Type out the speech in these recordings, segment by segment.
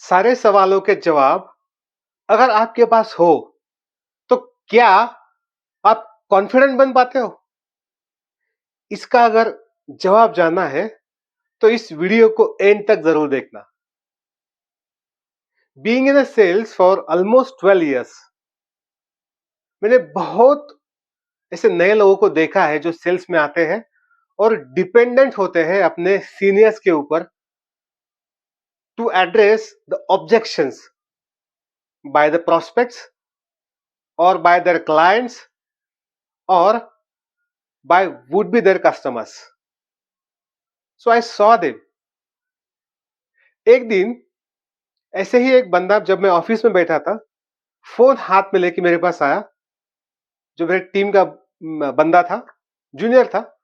सारे सवालों के जवाब अगर आपके पास हो तो क्या आप कॉन्फिडेंट बन पाते हो? इसका अगर जवाब जानना है तो इस वीडियो को एंड तक जरूर देखना। Being in sales for almost 12 years, मैंने बहुत ऐसे नए लोगों को देखा है जो सेल्स में आते हैं और डिपेंडेंट होते हैं अपने सीनियर्स के ऊपर to address the objections by the prospects और बाय देयर क्लाइंट्स और by would be their customers. So I saw them. एक दिन ऐसे ही एक बंदा, जब मैं ऑफिस में बैठा था, फोन हाथ में लेके मेरे पास आया। जो मेरे टीम का बंदा था, जूनियर था,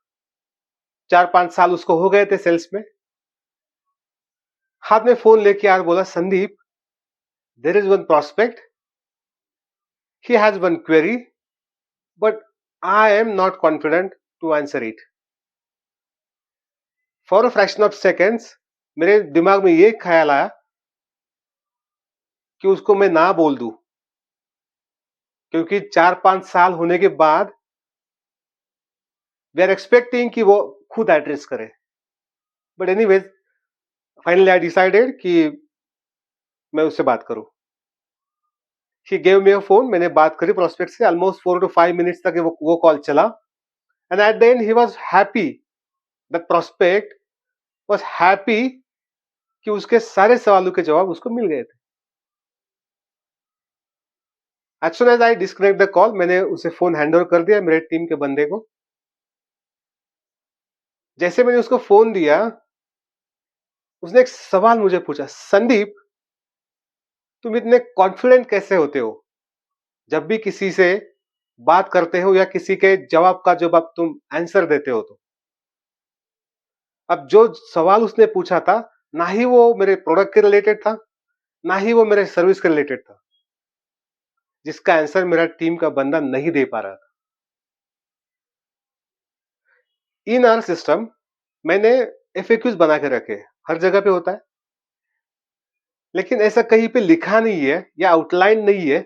4-5 साल उसको हो गए थे सेल्स में। हाथ में फोन लेके आया, बोला, Sandeep, there is one prospect, he has one query, but I am not confident to answer it. For a fraction of seconds मेरे दिमाग में ये ख्याल आया कि उसको मैं ना बोल दूं, क्योंकि 4-5 साल होने के बाद वी आर एक्सपेक्टिंग कि वो खुद एड्रेस करे। But anyways, finally I decided कि मैं उससे बात करूं। He gave me a phone, मैंने बात करी प्रोस्पेक्ट से। ऑलमोस्ट 4 to 5 मिनट्स तक वो कॉल चला। And at the and he was happy, the prospect was happy कि उसके सारे सवालों के जवाब उसको मिल गए थे। As soon as I disconnect the call, मैंने उसे फोन हैंड ओवर कर दिया मेरे टीम के बंदे को। जैसे मैंने उसको फोन दिया, उसने एक सवाल मुझे पूछा, संदीप, तुम इतने कॉन्फिडेंट कैसे होते हो जब भी किसी से बात करते हो या किसी के जवाब का जब आप तुम आंसर देते हो तो? अब जो सवाल उसने पूछा था, ना ही वो मेरे प्रोडक्ट के रिलेटेड था, ना ही वो मेरे सर्विस के रिलेटेड था, जिसका आंसर मेरा टीम का बंदा नहीं दे पा रहा था। इन आवर सिस्टम मैंने एफएक्यूज बना के रखे, हर जगह पे होता है, लेकिन ऐसा कहीं पे लिखा नहीं है या आउटलाइन नहीं है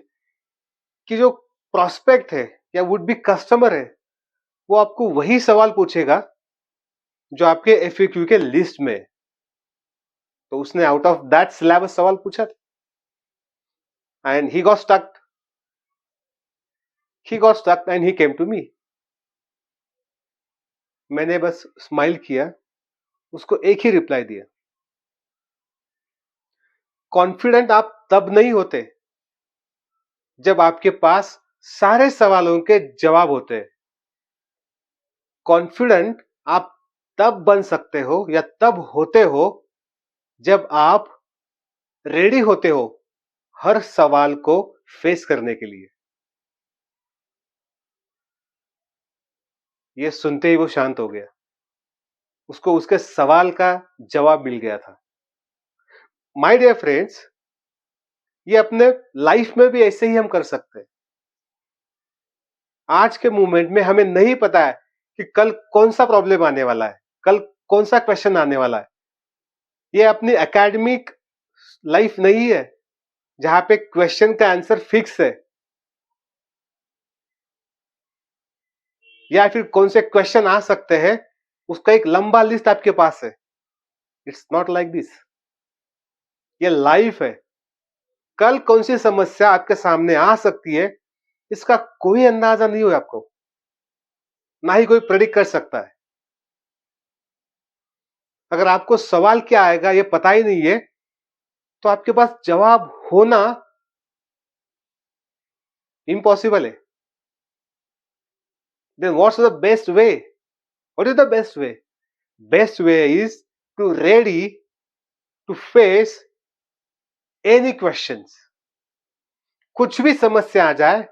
कि जो प्रोस्पेक्ट है या वुड बी कस्टमर है, वो आपको वही सवाल पूछेगा जो आपके एफएक्यू के लिस्ट में है। तो उसने आउट ऑफ दैट सिलेबस सवाल पूछा and he got stuck and he came to me. मैंने बस स्माइल किया, उसको एक ही रिप्लाई दिया, कॉन्फिडेंट आप तब नहीं होते जब आपके पास सारे सवालों के जवाब होते हैं। कॉन्फिडेंट आप तब बन सकते हो या तब होते हो जब आप रेडी होते हो हर सवाल को फेस करने के लिए। ये सुनते ही वो शांत हो गया, उसको उसके सवाल का जवाब मिल गया था। माय डियर फ्रेंड्स, ये अपने लाइफ में भी ऐसे ही हम कर सकते हैं। आज के मोमेंट में हमें नहीं पता है कि कल कौन सा प्रॉब्लम आने वाला है, कल कौन सा क्वेश्चन आने वाला है। ये अपनी एकेडमिक लाइफ नहीं है जहां पे क्वेश्चन का आंसर फिक्स है, या फिर कौन से क्वेश्चन आ सकते हैं उसका एक लंबा लिस्ट आपके पास है। It's not like this. ये लाइफ है। कल कौन सी समस्या आपके सामने आ सकती है, इसका कोई अंदाजा नहीं हो आपको, ना ही कोई प्रेडिक्ट कर सकता है। अगर आपको सवाल क्या आएगा ये पता ही नहीं है, तो आपके पास जवाब होना इम्पॉसिबल है। Then what's the best way? What is the best way? Best way is to ready to face any questions. कुछ भी समस्या आ जाए,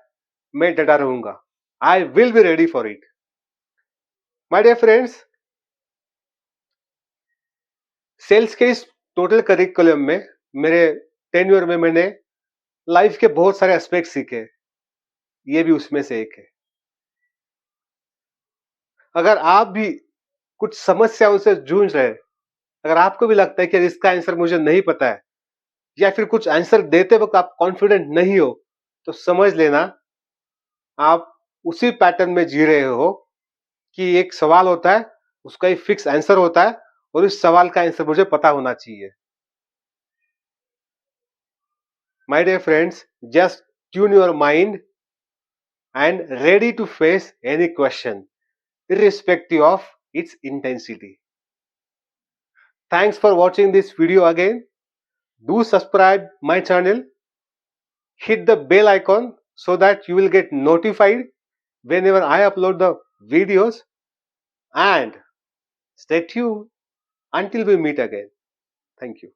मैं डटा रहूंगा। I will be ready for it. My dear friends, sales के इस टोटल करिकुलम में, मेरे टेन्योर में, मैंने लाइफ के बहुत सारे एस्पेक्ट सीखे। ये भी उसमें से एक है। अगर आप भी कुछ समस्याओं से जूझ रहे हैं, अगर आपको भी लगता है कि इसका आंसर मुझे नहीं पता है, या फिर कुछ आंसर देते वक्त आप कॉन्फिडेंट नहीं हो, तो समझ लेना आप उसी पैटर्न में जी रहे हो कि एक सवाल होता है, उसका एक फिक्स आंसर होता है और इस सवाल का आंसर मुझे पता होना चाहिए। My dear friends, just tune your mind and ready to face any question, irrespective of its intensity. Thanks for watching this video again. Do subscribe my channel, hit the bell icon so that you will get notified whenever I upload the videos, and stay tuned until we meet again. Thank you.